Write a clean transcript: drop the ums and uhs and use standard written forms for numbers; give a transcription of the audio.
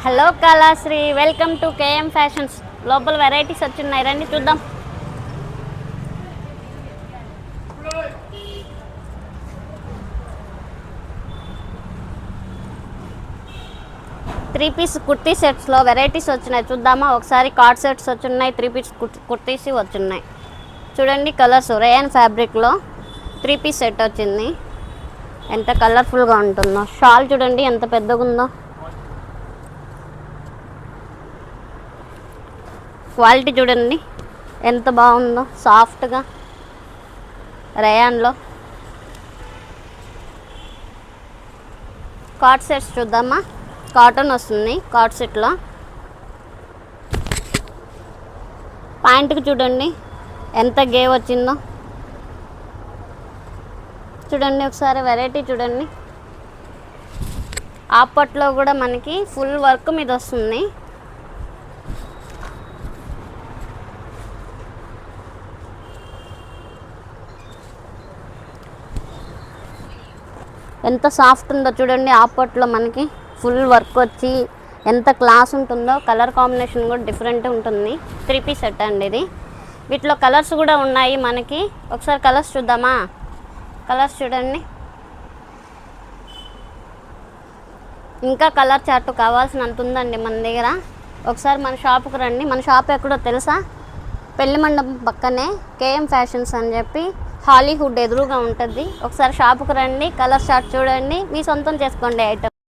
Hello Kalashri, welcome to KM fashions. లోపల varieties వచ్చున్నాయి, రండి చూద్దాం. త్రీ పీస్ కుర్తీ సెట్స్లో వెరైటీస్ వచ్చినాయి, చూద్దామా ఒకసారి. కార్డ్ సెట్స్ వచ్చున్నాయి, త్రీ పీస్ కుర్తీస్ వచ్చున్నాయి. చూడండి కలర్స్. రేయన్ ఫ్యాబ్రిక్లో త్రీ పీస్ సెట్ వచ్చింది, ఎంత కలర్ఫుల్గా ఉంటుందో. షాల్ చూడండి ఎంత పెద్దగా ఉందో. క్వాలిటీ చూడండి ఎంత బాగుందో, సాఫ్ట్గా రేయాన్లో. కార్డ్ సెట్స్ చూద్దామా. కాటన్ వస్తుంది కార్డ్ సెట్లో. ప్యాంటుకి చూడండి ఎంత గేవ్ వచ్చిందో. చూడండి ఒకసారి వెరైటీ చూడండి. ఆపట్లో కూడా మనకి ఫుల్ వర్క్ మీద వస్తుంది. ఎంత సాఫ్ట్ ఉందో చూడండి. ఆపట్లో మనకి ఫుల్ వర్క్ వచ్చి ఎంత క్లాస్ ఉంటుందో. కలర్ కాంబినేషన్ కూడా డిఫరెంట్ ఉంటుంది. త్రీ పీస్ సెట్ అండి ఇది. వీటిలో కలర్స్ కూడా ఉన్నాయి మనకి. ఒకసారి కలర్స్ చూద్దామా. కలర్స్ చూడండి. ఇంకా కలర్ చార్ట్ కావాల్సినంత ఉందండి మన దగ్గర. ఒకసారి మన షాప్కి రండి. మన షాప్ ఎక్కడో తెలుసా? పెళ్లి మండపం పక్కనే కేఎం ఫ్యాషన్స్ అని చెప్పి హాలీవుడ్ ఎదురుగా ఉంటుంది. ఒకసారి షాప్కి రండి, కలర్ చార్ట్ చూడండి, మీ సొంతం చేసుకోండి ఐటమ్.